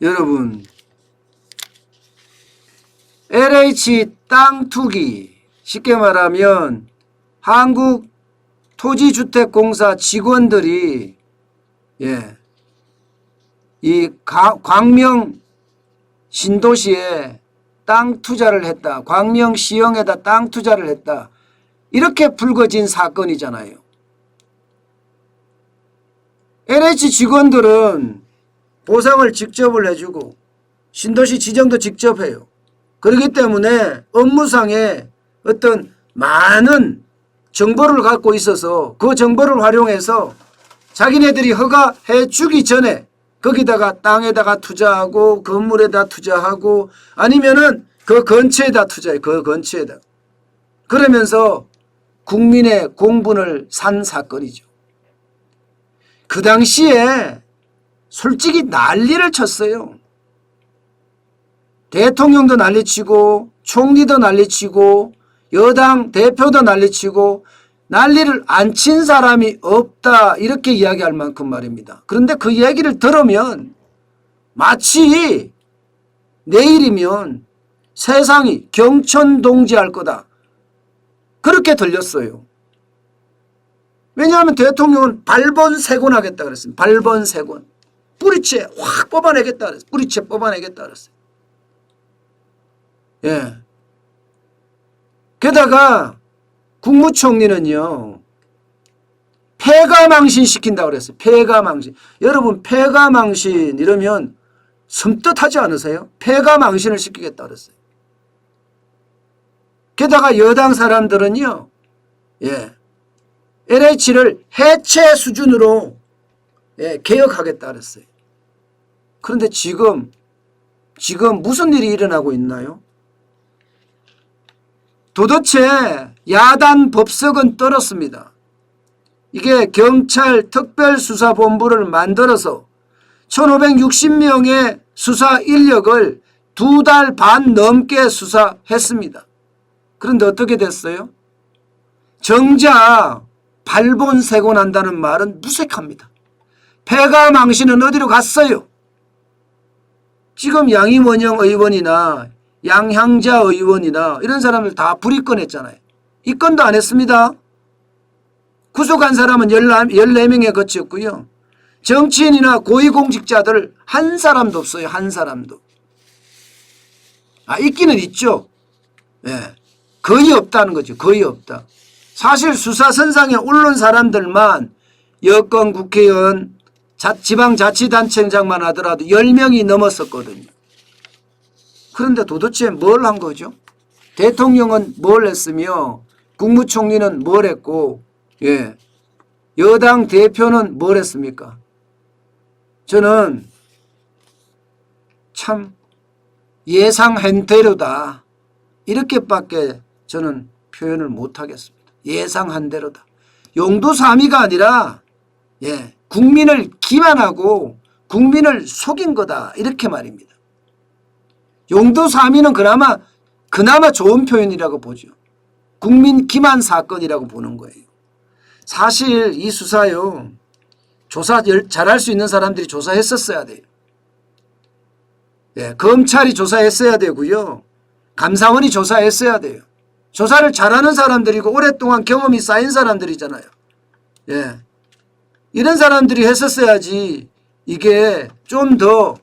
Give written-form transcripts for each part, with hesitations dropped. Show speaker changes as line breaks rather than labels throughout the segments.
여러분, LH 땅 투기, 쉽게 말하면 한국토지주택공사 직원들이 이 광명 신도시에 땅 투자를 했다. 광명시형에다 땅 투자를 했다. 이렇게 불거진 사건이잖아요. LH 직원들은 보상을 직접 해주고 신도시 지정도 직접 해요. 그렇기 때문에 업무상에 어떤 많은 정보를 갖고 있어서 그 정보를 활용해서 자기네들이 허가해 주기 전에 거기다가 땅에다가 투자하고 건물에다 투자하고 아니면은 그 근처에다 투자해. 그 근처에다. 그러면서 국민의 공분을 산 사건이죠. 그 당시에 솔직히 난리를 쳤어요. 대통령도 난리치고 총리도 난리치고 여당 대표도 난리치고 난리를 안 친 사람이 없다 이렇게 이야기할 만큼 말입니다. 그런데 그 얘기를 들으면 마치 내일이면 세상이 경천동지할 거다 그렇게 들렸어요. 왜냐하면 대통령은 발본세곤하겠다 그랬습니다. 발본세곤. 뿌리채 확 뽑아내겠다 그랬어요. 뿌리채 뽑아내겠다 그랬어요. 예. 게다가 국무총리는요. 폐가망신 시킨다고 그랬어요. 폐가망신. 여러분 폐가망신 이러면 섬뜩하지 않으세요? 폐가망신을 시키겠다 그랬어요. 게다가 여당 사람들은요. LH를 해체 수준으로 개혁하겠다 그랬어요. 그런데 지금 무슨 일이 일어나고 있나요? 도대체 야단 법석은 떨었습니다. 이게 경찰 특별수사본부를 만들어서 1560명의 수사 인력을 2달 반 넘게 수사했습니다. 그런데 어떻게 됐어요? 정작 발본세곤한다는 말은 무색합니다. 폐가망신은 어디로 갔어요? 지금 양임원영 의원이나 양향자 의원이나 이런 사람들 다 불이건했잖아요. 입건도 안 했습니다. 구속한 사람은 14명에 그쳤고요. 정치인이나 고위공직자들 한 사람도 없어요. 한 사람도. 있기는 있죠. 거의 없다는 거죠. 거의 없다. 사실 수사선상에 오른 사람들만 여권 국회의원 지방자치단체장만 하더라도 10명이 넘었었거든요. 그런데 도대체 뭘 한 거죠? 대통령은 뭘 했으며 국무총리는 뭘 했고 여당 대표는 뭘 했습니까? 저는 참 예상한 대로다 이렇게밖에 저는 표현을 못하겠습니다. 예상한 대로다. 용두사미가 아니라 국민을 기만하고 국민을 속인 거다 이렇게 말입니다. 용두사미는 그나마 좋은 표현이라고 보죠. 국민 기만 사건이라고 보는 거예요. 사실 이 수사요. 조사 잘할 수 있는 사람들이 조사했었어야 돼요. 검찰이 조사했어야 되고요. 감사원이 조사했어야 돼요. 조사를 잘하는 사람들이고 오랫동안 경험이 쌓인 사람들이잖아요. 이런 사람들이 했었어야지 이게 좀 더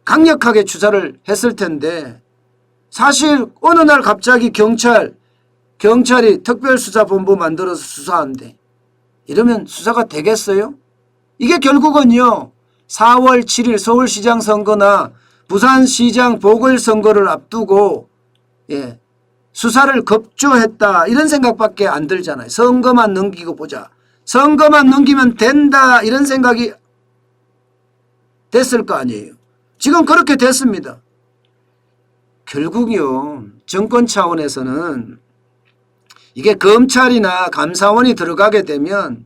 강력하게 수사를 했을 텐데 사실 어느 날 갑자기 경찰이 특별수사본부 만들어서 수사한대. 이러면 수사가 되겠어요? 이게 결국은요. 4월 7일 서울시장 선거나 부산시장 보궐선거를 앞두고 수사를 급조했다 이런 생각밖에 안 들잖아요. 선거만 넘기고 보자. 선거만 넘기면 된다 이런 생각이 됐을 거 아니에요. 지금 그렇게 됐습니다. 결국요. 정권 차원에서는 이게 검찰이나 감사원이 들어가게 되면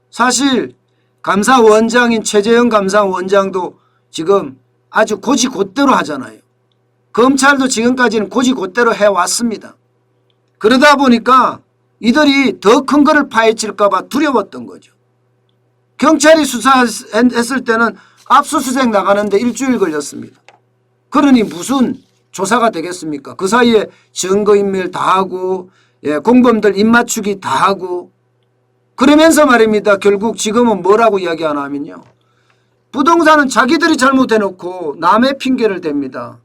사실 감사원장인 최재형 감사원장도 지금 아주 고지곧대로 하잖아요. 검찰도 지금까지는 고지곧대로 해왔습니다. 그러다 보니까 이들이 더 큰 거를 파헤칠까 봐 두려웠던 거죠. 경찰이 수사했을 때는 압수수색 나가는데 일주일 걸렸습니다. 그러니 무슨 조사가 되겠습니까? 그 사이에 증거인멸 다 하고 공범들 입맞추기 다 하고 그러면서 말입니다. 결국 지금은 뭐라고 이야기하나 하면요. 부동산은 자기들이 잘못해놓고 남의 핑계를 댑니다.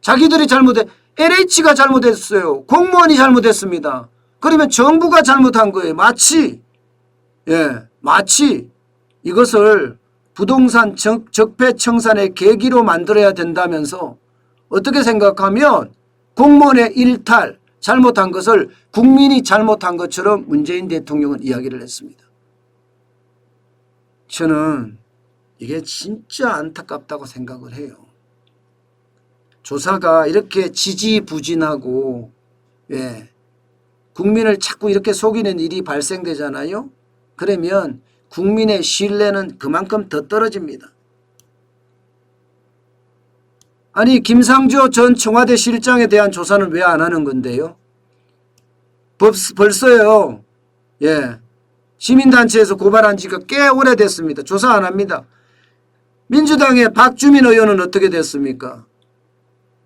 자기들이 잘못해 LH가 잘못했어요. 공무원이 잘못했습니다. 그러면 정부가 잘못한 거예요. 마치 이것을 부동산 적폐청산의 계기로 만들어야 된다면서 어떻게 생각하면 공무원의 일탈 잘못한 것을 국민이 잘못한 것처럼 문재인 대통령은 이야기를 했습니다. 저는 이게 진짜 안타깝다고 생각을 해요. 조사가 이렇게 지지부진하고 국민을 자꾸 이렇게 속이는 일이 발생되잖아요. 그러면 국민의 신뢰는 그만큼 더 떨어집니다. 아니 김상조 전 청와대 실장에 대한 조사는 왜 안 하는 건데요? 벌써요. 시민단체에서 고발한 지가 꽤 오래됐습니다. 조사 안 합니다. 민주당의 박주민 의원은 어떻게 됐습니까?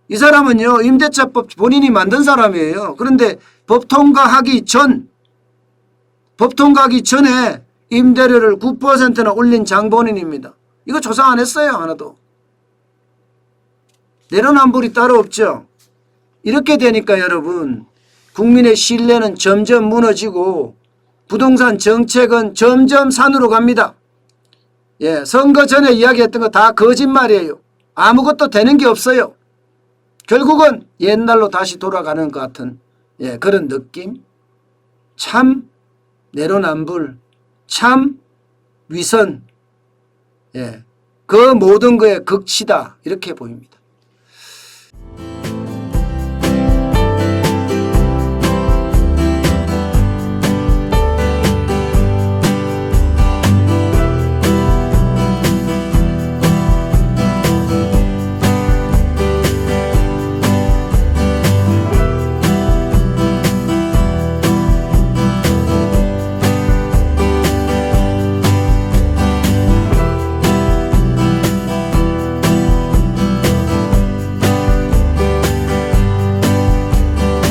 이 사람은요. 임대차법 본인이 만든 사람이에요. 그런데 법 통과하기 전에 임대료를 9%나 올린 장본인입니다. 이거 조사 안 했어요. 하나도. 내로남불이 따로 없죠. 이렇게 되니까 여러분 국민의 신뢰는 점점 무너지고 부동산 정책은 점점 산으로 갑니다. 선거 전에 이야기했던 거 다 거짓말이에요. 아무것도 되는 게 없어요. 결국은 옛날로 다시 돌아가는 것 같은 그런 느낌. 참 내로남불, 참 위선, 그 모든 거의 극치다 이렇게 보입니다.